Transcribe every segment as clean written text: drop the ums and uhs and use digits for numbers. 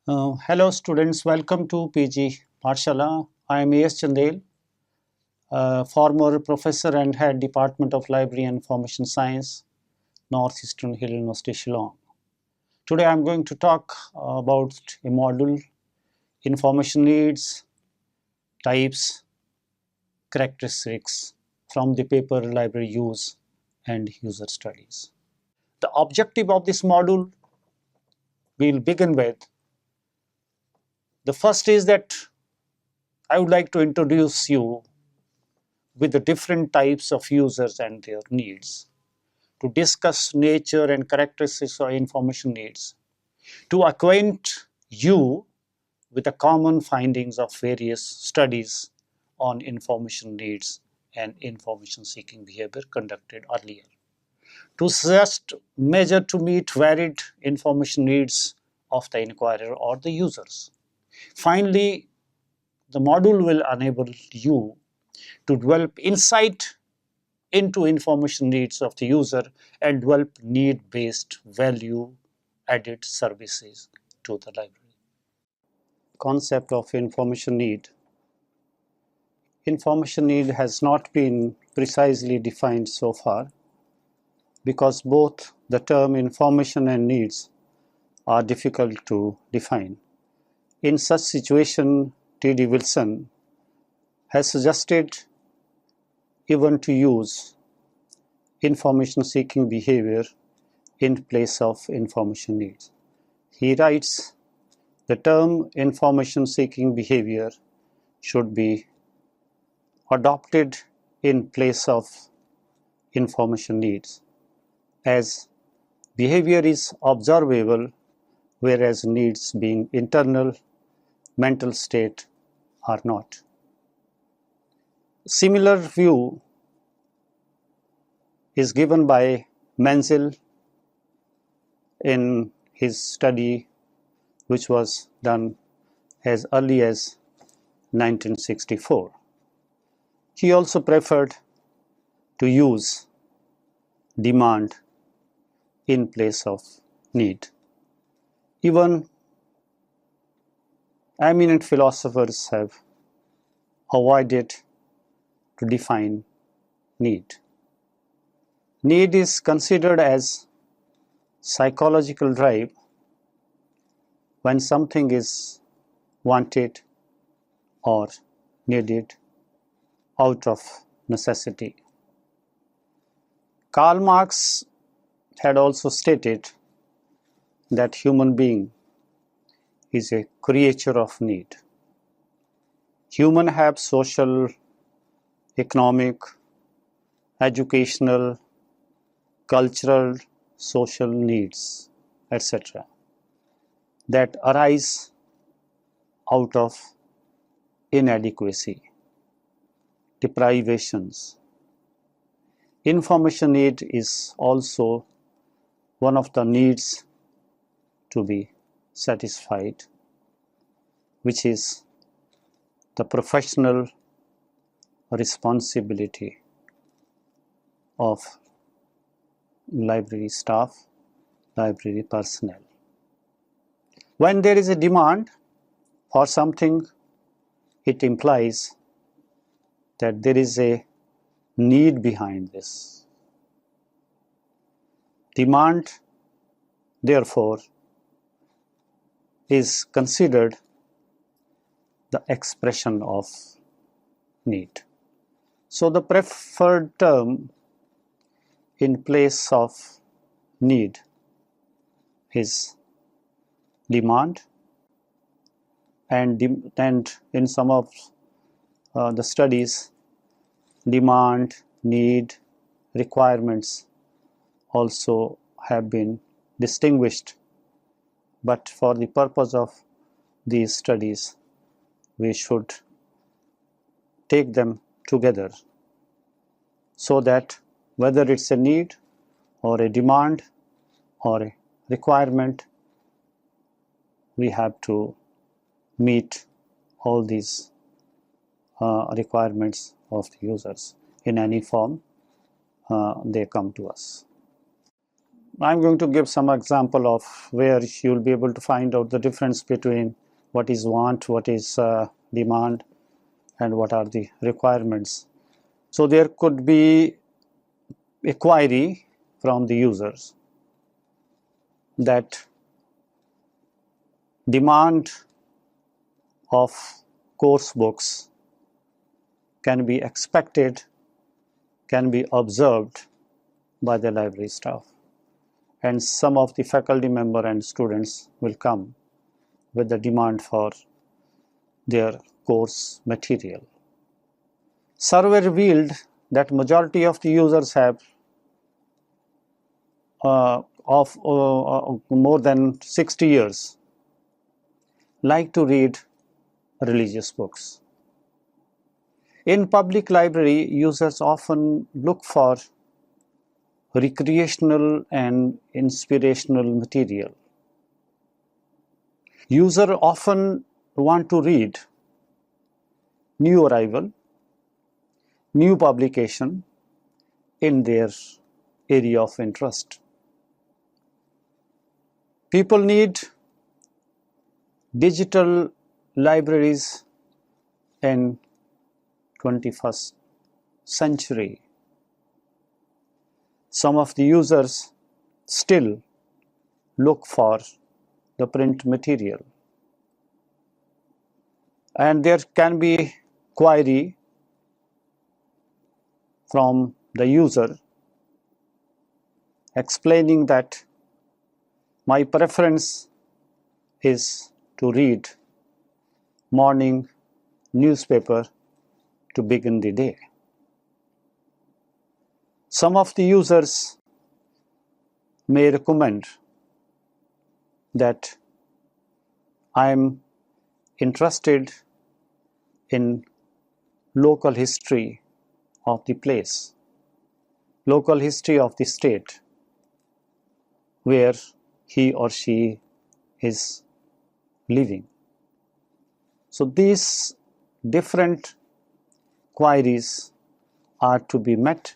Hello students, welcome to PG Pathshala. I am A.S. Chandel, former professor and head Department of Library and Information Science, Northeastern Hill University, Shillong. Today I am going to talk about a module, information needs, types, characteristics from the paper library use and user studies. The objective of this module we'll begin with. The first is that I would like to introduce you with the different types of users and their needs, to discuss nature and characteristics of information needs, to acquaint you with the common findings of various studies on information needs and information seeking behavior conducted earlier, to suggest measure to meet varied information needs of the inquirer or the users. Finally, the module will enable you to develop insight into information needs of the user and develop need-based value-added services to the library. Concept of information need. Information need has not been precisely defined so far because both the term information and needs are difficult to define. In such situation, T.D. Wilson has suggested even to use information seeking behavior in place of information needs. He writes, the term information seeking behavior should be adopted in place of information needs, as behavior is observable whereas needs being internal mental state are not. Similar view is given by Menzel in his study, which was done as early as 1964. He also preferred to use demand in place of need. Even eminent philosophers have avoided to define need. Need is considered as psychological drive when something is wanted or needed out of necessity. Karl Marx had also stated that human being is a creature of need. Humans have social, economic, educational, cultural, social needs, etc., that arise out of inadequacy, deprivations. Information need is also one of the needs to be satisfied, which is the professional responsibility of library staff, library personnel. When there is a demand for something, it implies that there is a need behind this. Demand, therefore, is considered the expression of need. So the preferred term in place of need is demand, and in some of the studies, demand, need, requirements also have been distinguished, but for the purpose of these studies, we should take them together so that whether it's a need or a demand or a requirement, we have to meet all these requirements of the users in any form they come to us. I'm going to give some example of where you'll be able to find out the difference between what is want, what is demand, and what are the requirements. So there could be a query from the users that demand of course books can be expected, can be observed by the library staff, and some of the faculty member and students will come with the demand for their course material. Survey revealed that majority of the users have more than 60 years like to read religious books. In public library, users often look for recreational and inspirational material. Users often want to read new arrival, new publication in their area of interest. People need digital libraries in 21st century. Some of the users still look for the print material, and there can be query from the user explaining that my preference is to read morning newspaper to begin the day. Some of the users may recommend that I am interested in local history of the place, local history of the state where he or she is living. So these different queries are to be met,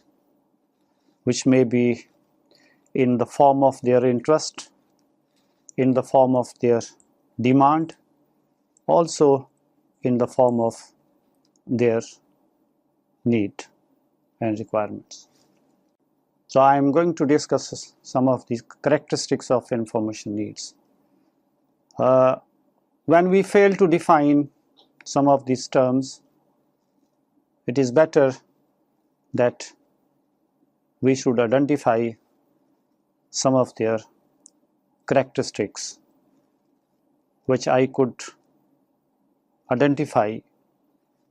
which may be in the form of their interest, in the form of their demand, also in the form of their need and requirements. So I am going to discuss some of these characteristics of information needs. When we fail to define some of these terms, it is better that we should identify some of their characteristics, which I could identify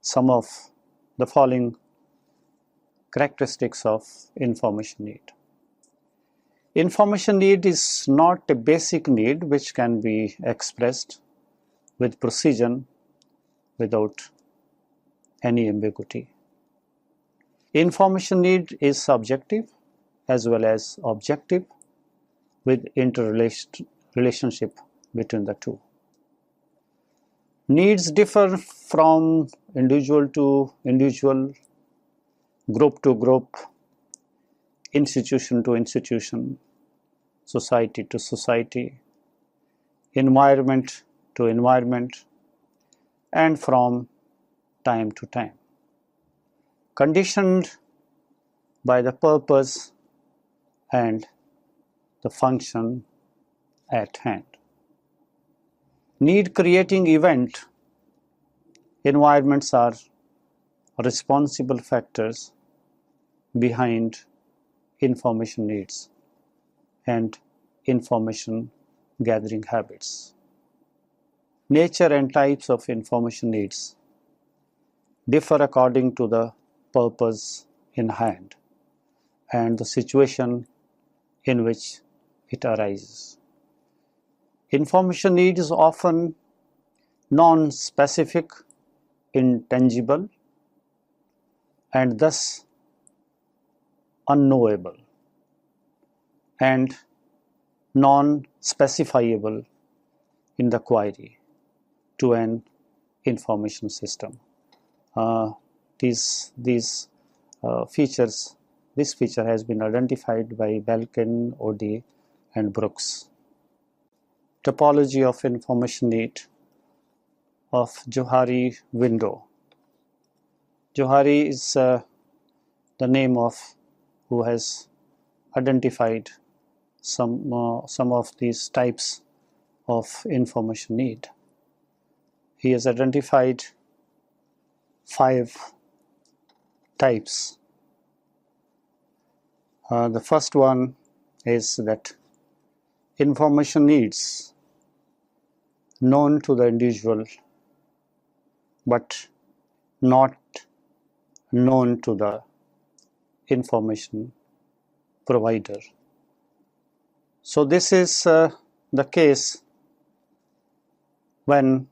some of the following characteristics of information need. Information need is not a basic need which can be expressed with precision without any ambiguity. Information need is subjective as well as objective, with interrelationship between the two. Needs differ from individual to individual, group to group, institution to institution, society to society, environment to environment, and from time to time, conditioned by the purpose and the function at hand. Need creating event environments are responsible factors behind information needs and information gathering habits. Nature and types of information needs differ according to the purpose in hand and the situation in which it arises. Information need is often non-specific, intangible, and thus unknowable, and non-specifiable in the query to an information system. This feature has been identified by Belkin, Odie, and Brooks. Topology of information need of Johari window. Johari is the name of who has identified some of these types of information need. He has identified 5 types. The first one is that information needs known to the individual but not known to the information provider. So this is the case when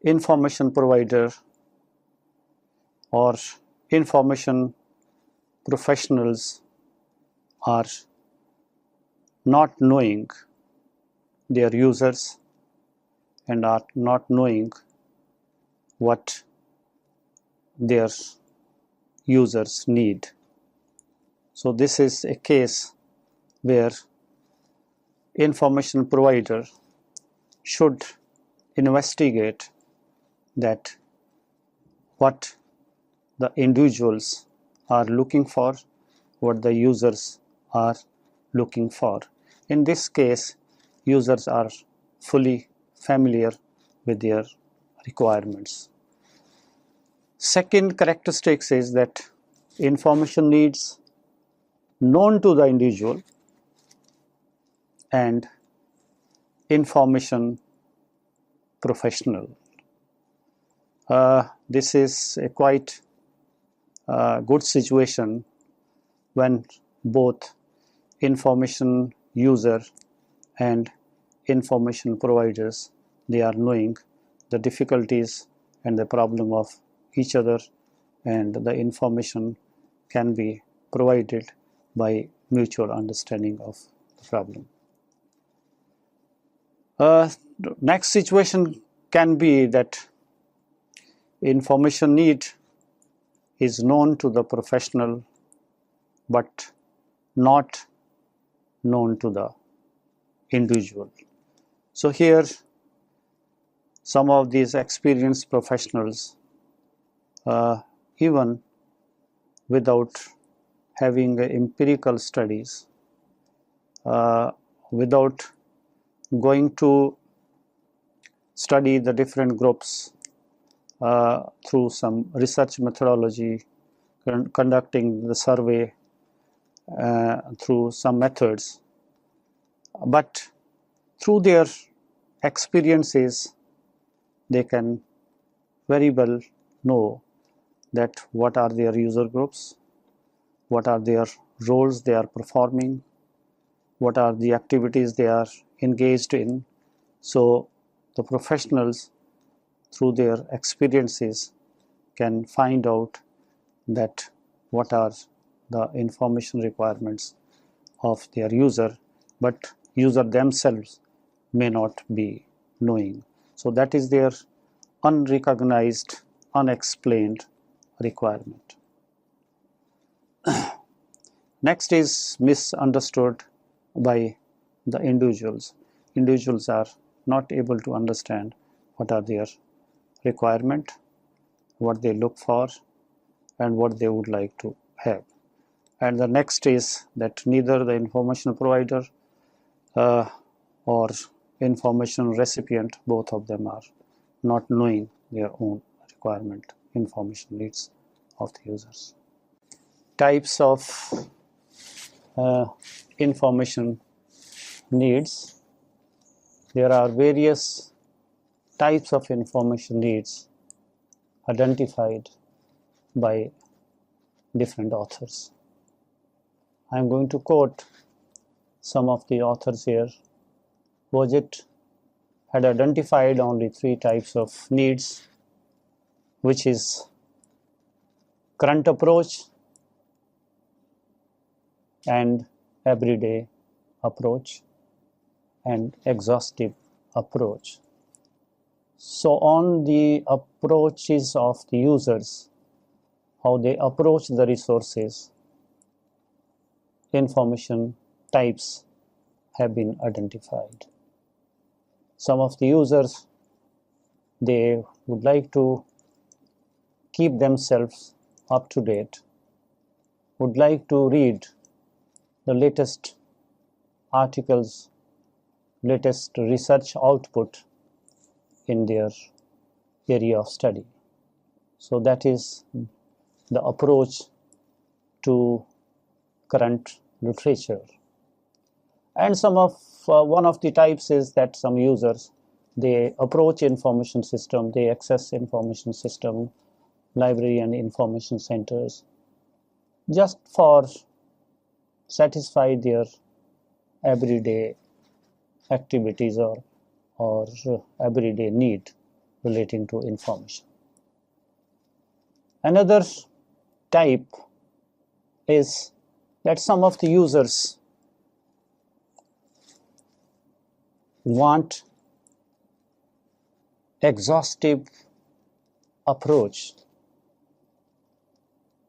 information provider or information professionals are not knowing their users and are not knowing what their users need. So this is a case where information provider should investigate that what the individuals are looking for, what the users are looking for. In this case, users are fully familiar with their requirements. Second characteristics is that information needs known to the individual and information professional. This is a quite good situation when both information user and information providers, they are knowing the difficulties and the problem of each other, and the information can be provided by mutual understanding of the problem. Next situation can be that information need is known to the professional but not known to the individual. So here some of these experienced professionals, even without having empirical studies, without going to study the different groups through some research methodology, conducting the survey through some methods, but through their experiences they can very well know that what are their user groups, what are their roles they are performing, what are the activities they are engaged in. So the professionals through their experiences can find out that what are the information requirements of their user, but user themselves may not be knowing. So that is their unrecognized, unexplained requirement. Next is misunderstood by the individuals. Individuals are not able to understand what are their requirement, what they look for, and what they would like to have. And the next is that neither the information provider or information recipient, both of them are not knowing their own requirement, information needs of the users. Types of information needs. There are various types of information needs identified by different authors. I am going to quote some of the authors here. Wojcik had identified only 3 types of needs, which is current approach and everyday approach and exhaustive approach. So on the approaches of the users, how they approach the resources, information types have been identified. Some of the users, they would like to keep themselves up to date, would like to read the latest articles, latest research output in their area of study. So that is the approach to current literature. And one of the types is that some users, they approach information system, they access information system, library and information centers, just for satisfy their everyday activities or everyday need relating to information. Another type is that some of the users want exhaustive approach.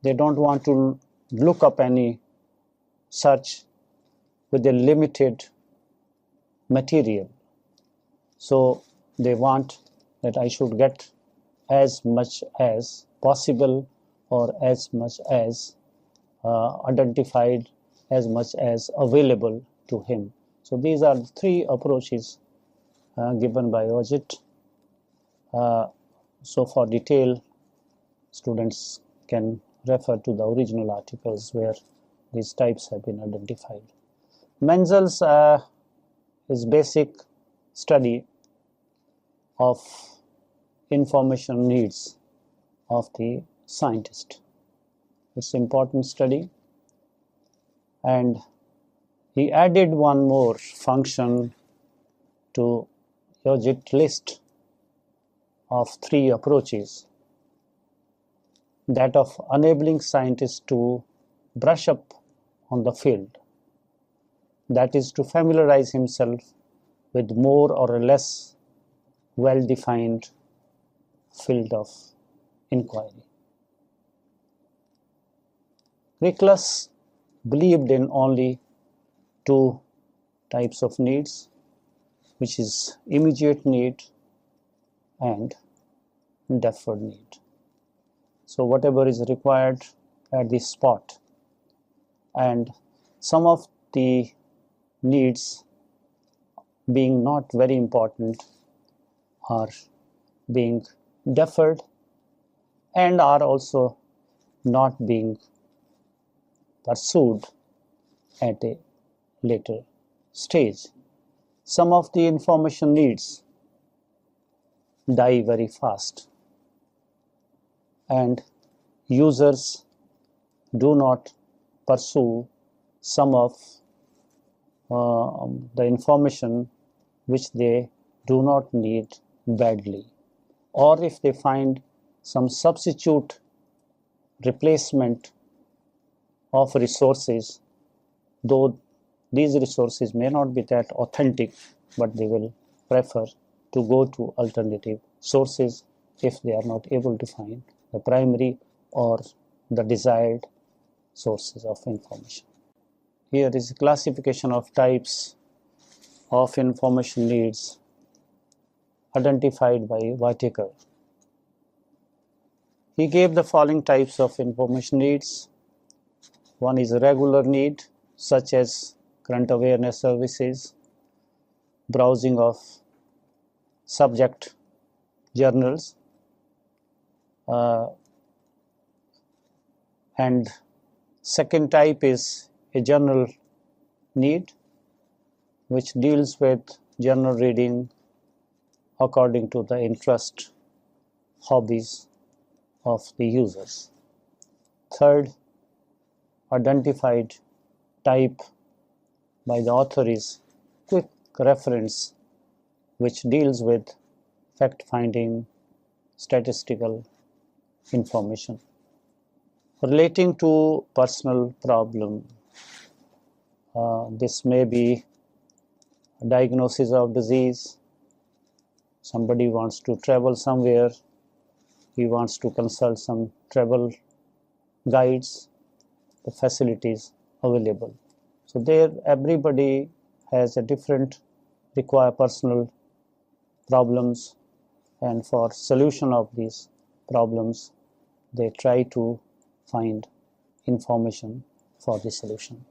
They don't want to look up any search with a limited material. So they want that I should get as much as possible or as much as identified, as much as available to him. So these are the three approaches given by Ojit. So for detail, students can refer to the original articles where these types have been identified. Menzel's is basic study of information needs of the scientist. It's important study, and he added one more function to Ojit list of three approaches, that of enabling scientists to brush up on the field, that is to familiarize himself with more or less well-defined field of inquiry. Nicholas believed in only two types of needs, which is immediate need and deferred need. So whatever is required at the spot, and some of the needs being not very important are being deferred and are also not being pursued at a later stage. Some of the information needs die very fast, and users do not pursue some of the information which they do not need badly, or if they find some substitute replacement of resources, though these resources may not be that authentic, but they will prefer to go to alternative sources if they are not able to find the primary or the desired sources of information. Here is a classification of types of information needs identified by Whitaker. He gave the following types of information needs. One is a regular need, such as current awareness services, browsing of subject journals, and second type is a general need, which deals with journal reading according to the interest, hobbies of the users. Third, identified type by the author is quick reference, which deals with fact-finding, statistical information. Relating to personal problem, this may be a diagnosis of disease. Somebody wants to travel somewhere, he wants to consult some travel guides, the facilities available. So there everybody has a different personal problems, and for solution of these problems they try to find information for the solution.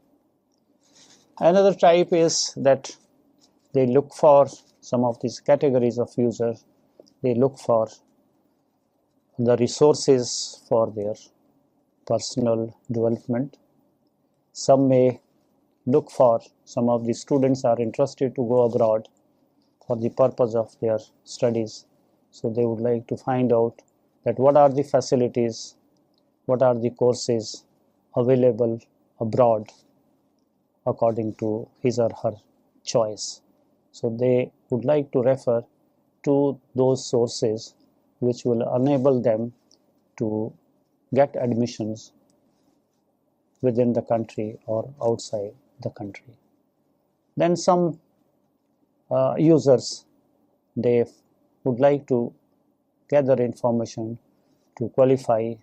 Another type is that they look for some of these categories of users. They look for the resources for their personal development. Some may look for, some of the students are interested to go abroad for the purpose of their studies. So they would like to find out that what are the facilities, what are the courses available abroad according to his or her choice. So they would like to refer to those sources which will enable them to get admissions within the country or outside the country. Then some users, they would like to gather information to qualify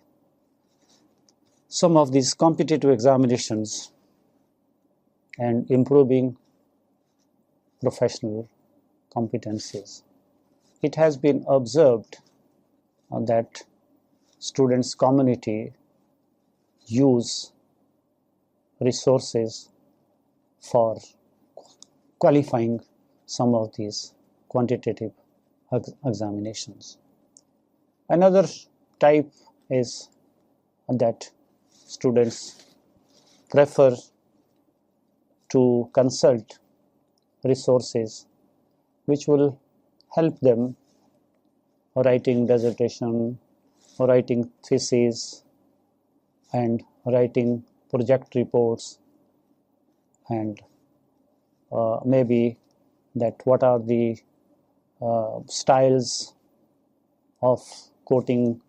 some of these competitive examinations and improving professional competencies. It has been observed that students' community use resources for qualifying some of these quantitative examinations. Another type is that students prefer to consult resources which will help them writing dissertation, writing theses, and writing project reports, and maybe that what are the styles of quoting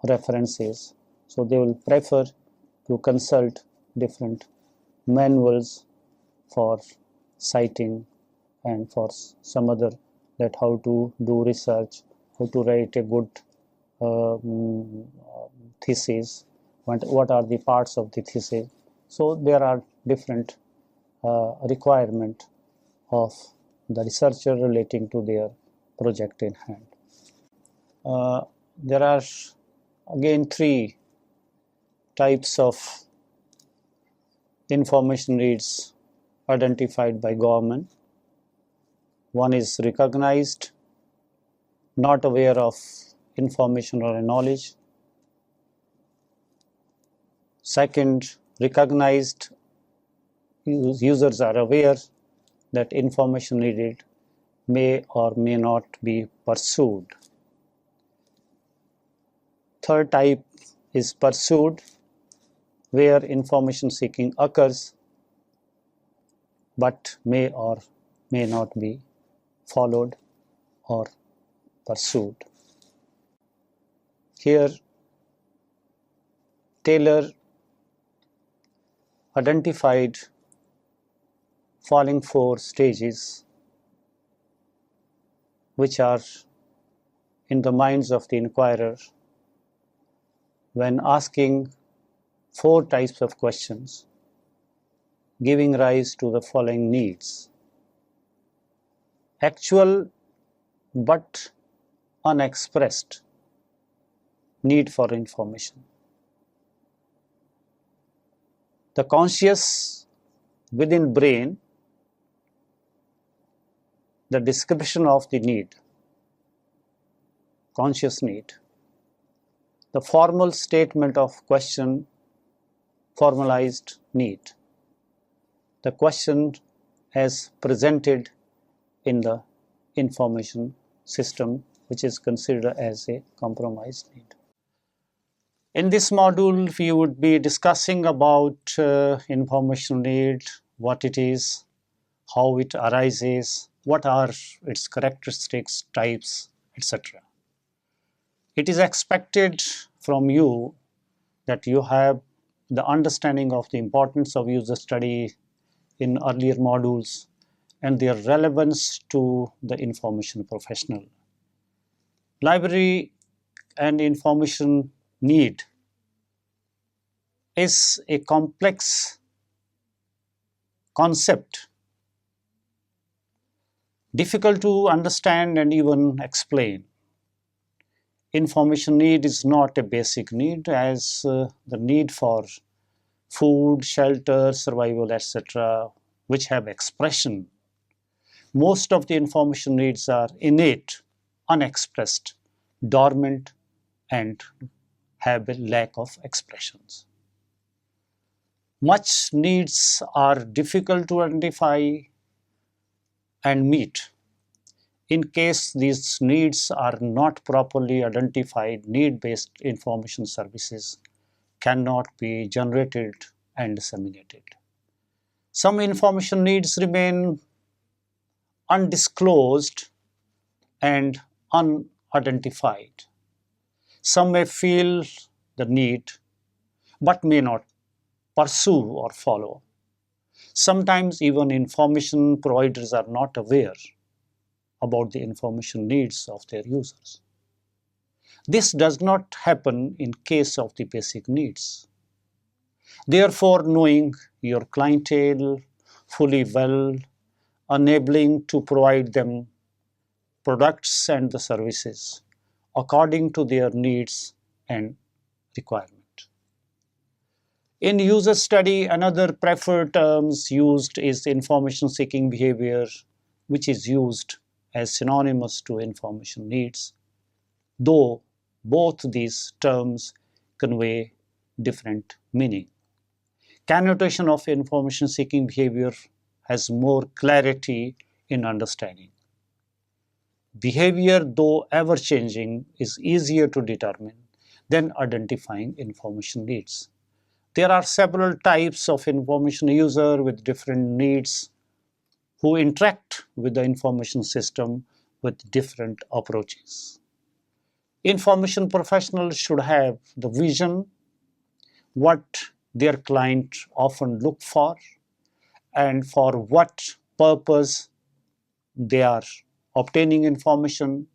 references. So they will prefer to consult different manuals for citing and for some other, that how to do research, how to write a good thesis, what are the parts of the thesis. So there are different requirement of the researcher relating to their project in hand. There are again three types of information needs identified by government. One is recognized, not aware of information or knowledge. Second, recognized, users are aware that information needed may or may not be pursued. Third type is pursued, where information seeking occurs but may or may not be followed or pursued. Here, Taylor identified following four stages which are in the minds of the inquirer when asking four types of questions, giving rise to the following needs: actual but unexpressed need for information, the conscious within brain, the description of the need, conscious need, the formal statement of question, formalized need, the question as presented in the information system, which is considered as a compromised need. In this module, we would be discussing about information need, what it is, how it arises, what are its characteristics, types, etc. It is expected from you that you have the understanding of the importance of user study in earlier modules and their relevance to the information professional. Library and information need is a complex concept, difficult to understand and even explain. Information need is not a basic need, as the need for food, shelter, survival, etc., which have expression. Most of the information needs are innate, unexpressed, dormant, and have a lack of expressions. Much needs are difficult to identify and meet. In case these needs are not properly identified, need-based information services cannot be generated and disseminated. Some information needs remain undisclosed and unidentified. Some may feel the need but may not pursue or follow. Sometimes even information providers are not aware about the information needs of their users. This does not happen in case of the basic needs. Therefore, knowing your clientele fully well, enabling to provide them products and the services according to their needs and requirement. In user study, another preferred terms used is information seeking behavior, which is used as synonymous to information needs, though both these terms convey different meaning. Connotation of information seeking behavior has more clarity in understanding. Behavior, though ever changing, is easier to determine than identifying information needs. There are several types of information user with different needs who interact with the information system with different approaches. Information professionals should have the vision what their client often look for and for what purpose they are obtaining information,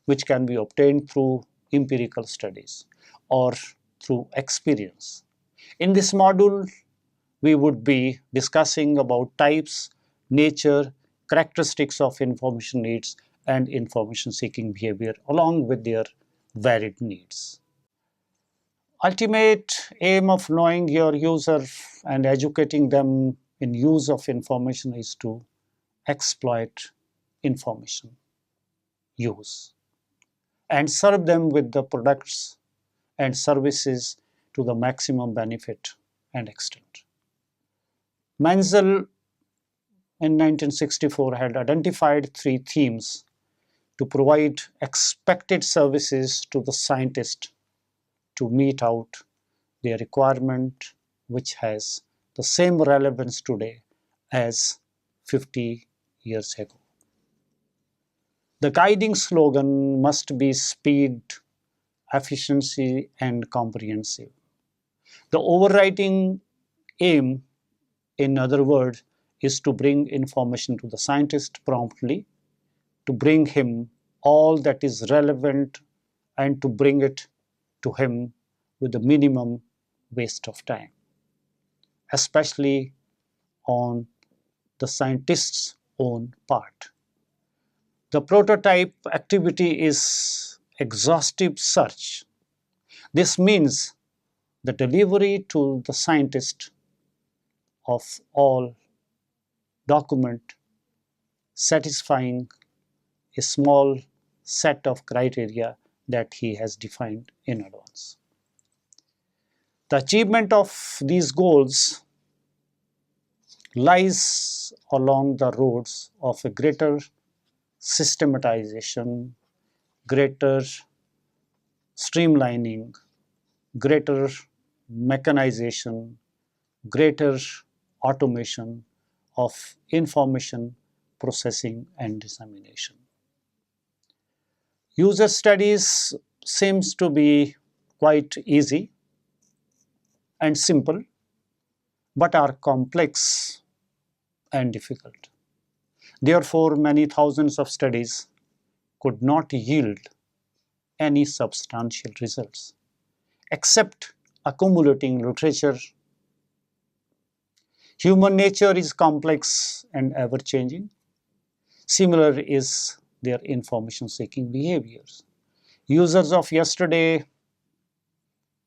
which can be obtained through empirical studies or through experience. In this module, we would be discussing about types, nature, characteristics of information needs and information seeking behavior along with their varied needs. Ultimate aim of knowing your user and educating them in use of information is to exploit information use and serve them with the products and services to the maximum benefit and extent. Menzel in 1964 had identified 3 themes to provide expected services to the scientist to meet out their requirement, which has the same relevance today as 50 years ago. The guiding slogan must be speed, efficiency, and comprehensive. The overriding aim, in other words, is to bring information to the scientist promptly, to bring him all that is relevant, and to bring it to him with the minimum waste of time, especially on the scientist's own part. The prototype activity is exhaustive search. This means the delivery to the scientist of all document satisfying a small set of criteria that he has defined in advance. The achievement of these goals lies along the roads of a greater systematization, greater streamlining, greater mechanization, greater automation of information processing and dissemination. User studies seems to be quite easy and simple, but are complex and difficult. Therefore, many thousands of studies could not yield any substantial results, except accumulating literature, Human nature is complex and ever-changing. Similar is their information-seeking behaviors. Users of yesterday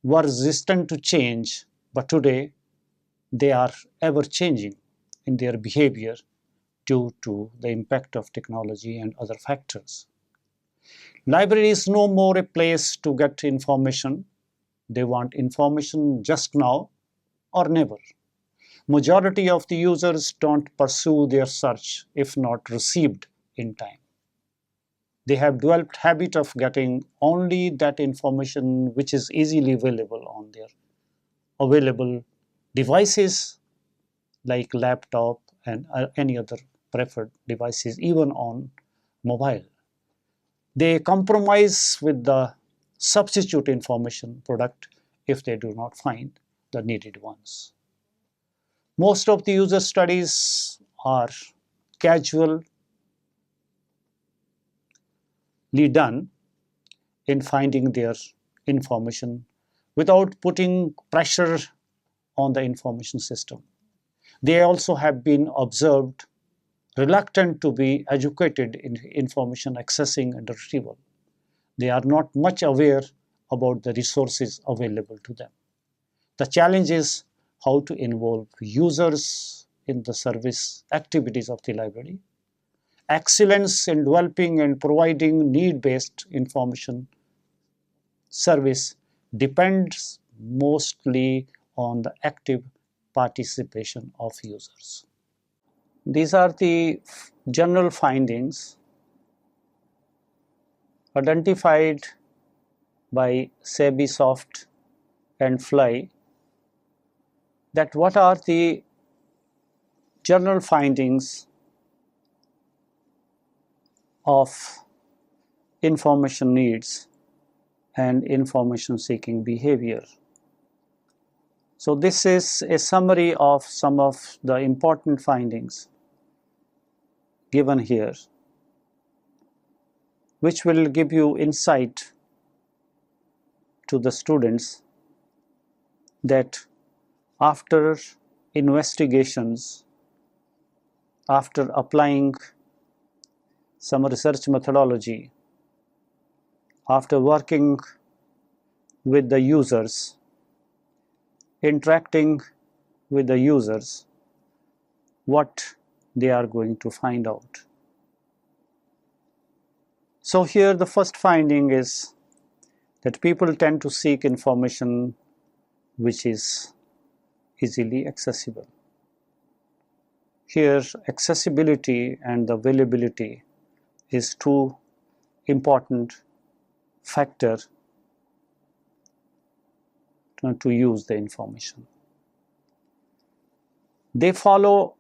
were resistant to change, but today they are ever-changing in their behavior due to the impact of technology and other factors. Library is no more a place to get information. They want information just now or never. Majority of the users don't pursue their search if not received in time. They have developed habit of getting only that information which is easily available on their available devices like laptop and any other preferred devices, even on mobile. They compromise with the substitute information product if they do not find the needed ones. Most of the user studies are casually done in finding their information without putting pressure on the information system. They also have been observed reluctant to be educated in information accessing and retrieval. They are not much aware about the resources available to them. The challenge is how to involve users in the service activities of the library. Excellence in developing and providing need-based information service depends mostly on the active participation of users. These are the general findings identified by Sebisoft and Fly, that what are the general findings of information needs and information seeking behavior. So this is a summary of some of the important findings given here, which will give you insight to the students that after investigations, after applying some research methodology, after working with the users, interacting with the users, what they are going to find out. So here the first finding is that people tend to seek information which is easily accessible. Here accessibility and availability is two important factors to use the information. They follow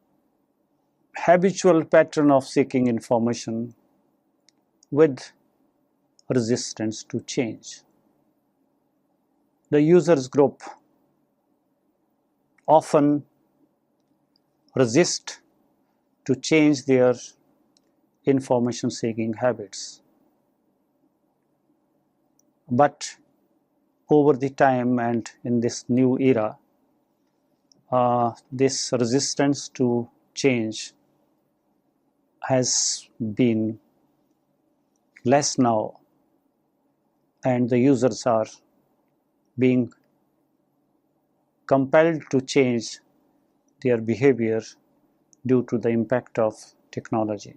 habitual pattern of seeking information with resistance to change. The users group often resist to change their information seeking habits. But over the time and in this new era, this resistance to change has been less now, and the users are being compelled to change their behavior due to the impact of technology.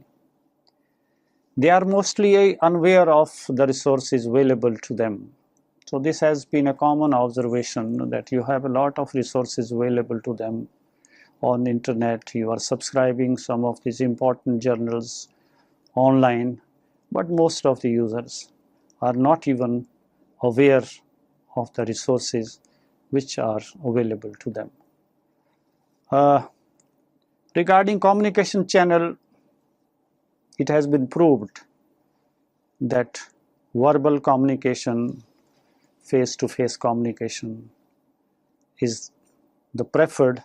They are mostly unaware of the resources available to them. So this has been a common observation, that you have a lot of resources available to them on internet. You are subscribing some of these important journals online, but most of the users are not even aware of the resources which are available to them. Regarding communication channel, it has been proved that verbal communication, face-to-face communication is the preferred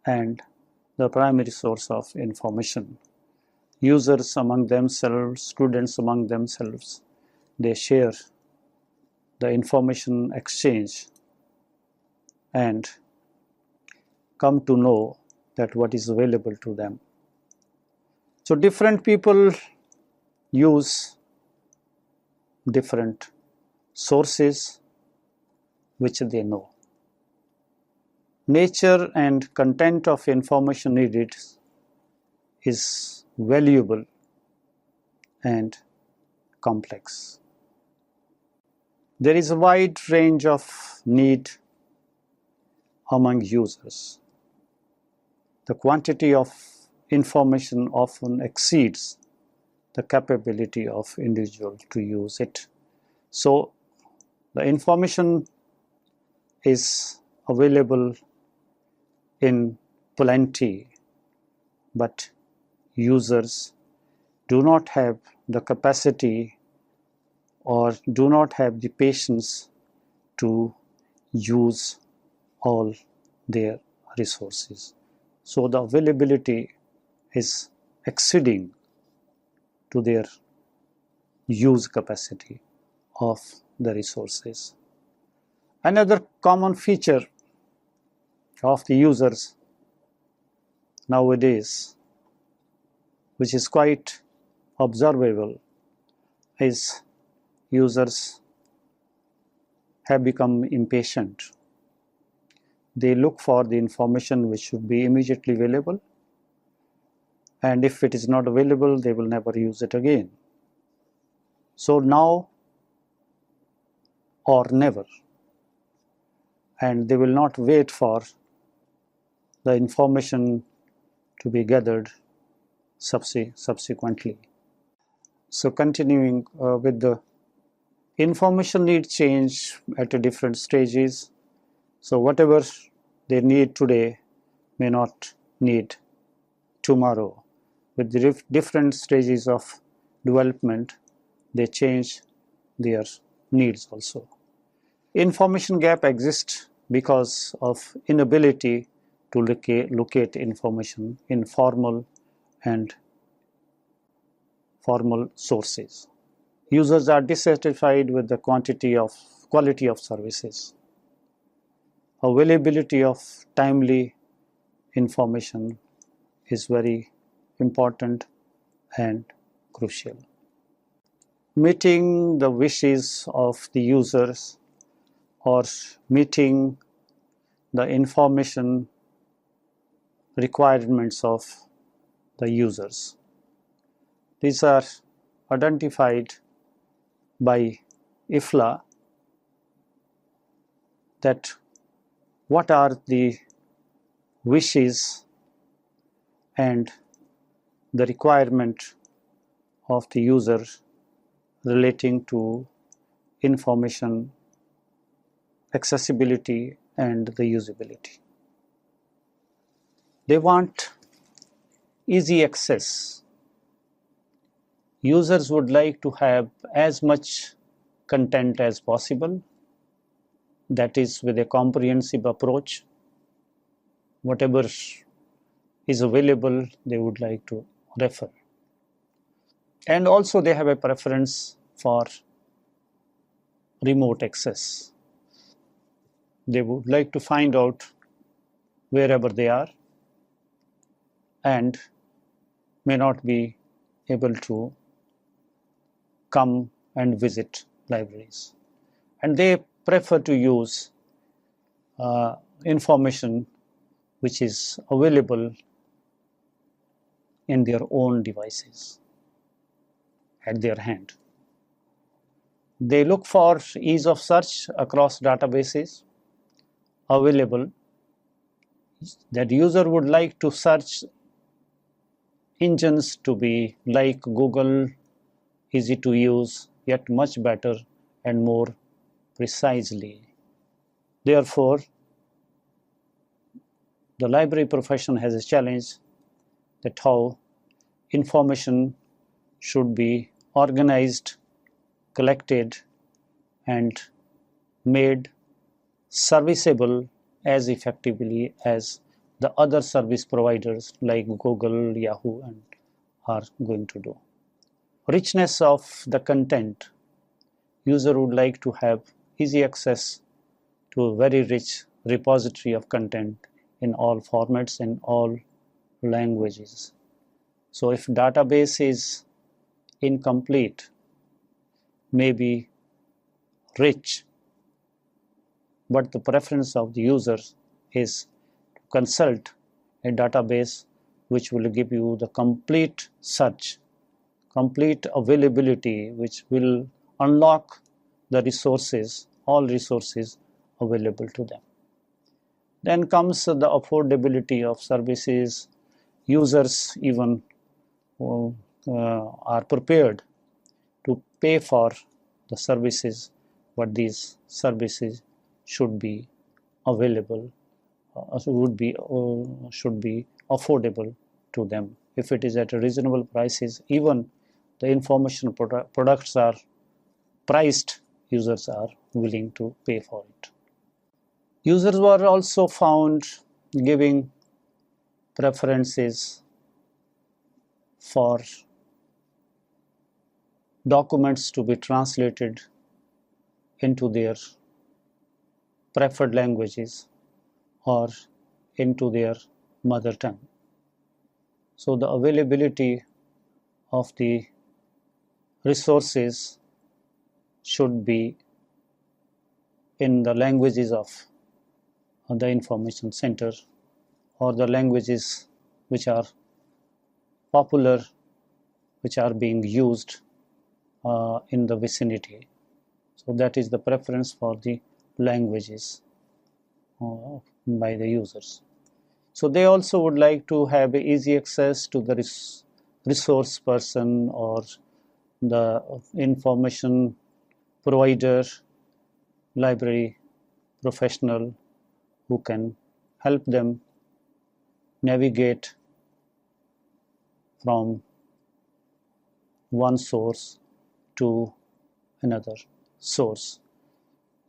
and the primary source of information. Users among themselves, students among themselves, they share the information exchange and come to know that what is available to them. So different people use different sources which they know. Nature and content of information needed is valuable and complex. There is a wide range of need among users. The quantity of information often exceeds the capability of individual to use it. So the information is available in plenty, but users do not have the capacity or do not have the patience to use all their resources. So the availability is exceeding to their use capacity of the resources. Another common feature of the users nowadays, which is quite observable, is users have become impatient. They look for the information which should be immediately available, and if it is not available, they will never use it again. So now or never, and they will not wait for the information to be gathered subsequently. So continuing with the information need change at different stages. So whatever they need today may not need tomorrow. With the different stages of development, they change their needs also. Information gap exists because of inability to locate information in formal and formal sources. Users are dissatisfied with the quality of services. Availability of timely information is very important and crucial. Meeting the wishes of the users or meeting the information requirements of the users. These are identified by IFLA, that what are the wishes and the requirement of the user relating to information accessibility and the usability. They want easy access. Users would like to have as much content as possible, that is with a comprehensive approach. Whatever is available, they would like to refer. And also they have a preference for remote access. They would like to find out wherever they are and may not be able to come and visit libraries. And they prefer to use information which is available in their own devices at their hand. They look for ease of search across databases available, that user would like to search engines to be like Google, easy to use, yet much better and more precisely. Therefore, the library profession has a challenge that how information should be organized, collected, and made serviceable as effectively as the other service providers like Google, Yahoo, and are going to do. Richness of the content. User would like to have easy access to a very rich repository of content in all formats, in all languages. So if database is incomplete, maybe rich, but the preference of the user is to consult a database which will give you the complete search, complete availability, which will unlock the resources, all resources available to them. Then comes the affordability of services. Users even are prepared to pay for the services, but these services should be available, should be affordable to them. If it is at a reasonable prices, even the information products are priced, users are willing to pay for it. Users were also found giving preferences for documents to be translated into their preferred languages or into their mother tongue. So the availability of the resources should be in the languages of the information center, or the languages which are popular, which are being used in the vicinity. So that is the preference for the languages by the users. So they also would like to have easy access to the resource person or the information provider, library professional who can help them navigate from one source to another source.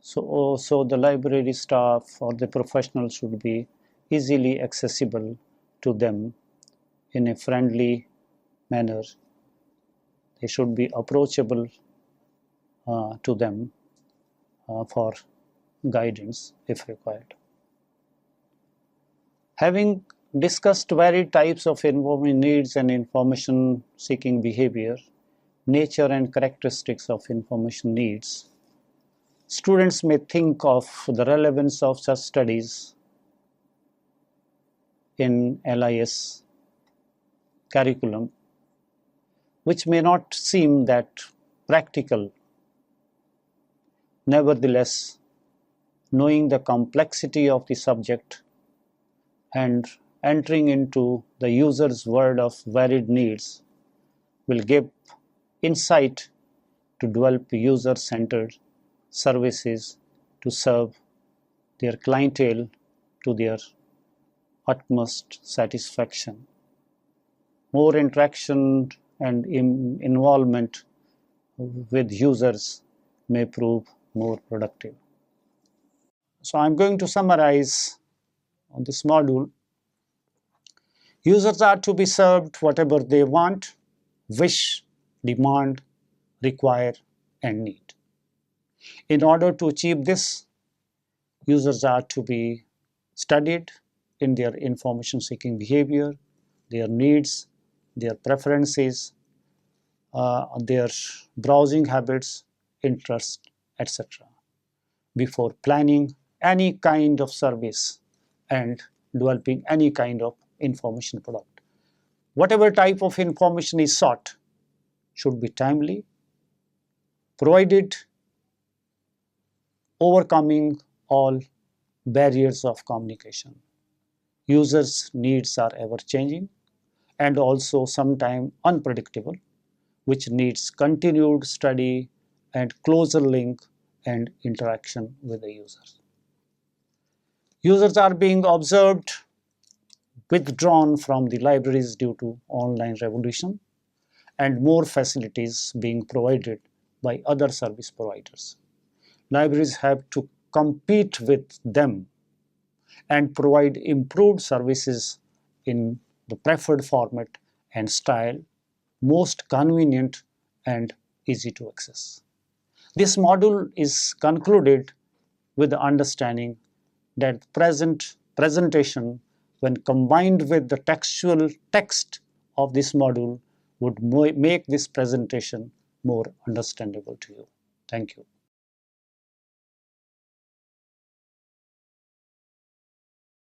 So the library staff or the professional should be easily accessible to them in a friendly manner. They should be approachable to them for guidance if required. Having discussed varied types of information needs and information seeking behavior, nature and characteristics of information needs, students may think of the relevance of such studies in LIS curriculum, which may not seem that practical. Nevertheless, knowing the complexity of the subject and entering into the user's world of varied needs will give insight to develop user-centered services to serve their clientele to their utmost satisfaction. More interaction and involvement with users may prove more productive. So I'm going to summarize on this module. Users are to be served whatever they want, wish, demand, require, and need. In order to achieve this, users are to be studied in their information seeking behavior, their needs, their preferences, their browsing habits, interests, etc. before planning any kind of service and developing any kind of information product. Whatever type of information is sought should be timely, provided overcoming all barriers of communication. Users' needs are ever changing and also sometimes unpredictable, which needs continued study and closer link and interaction with the users. Users are being observed withdrawn from the libraries due to online revolution and more facilities being provided by other service providers. Libraries have to compete with them and provide improved services in the preferred format and style, most convenient and easy to access. This module is concluded with the understanding that presentation when combined with the textual text of this module would make this presentation more understandable to you. Thank you.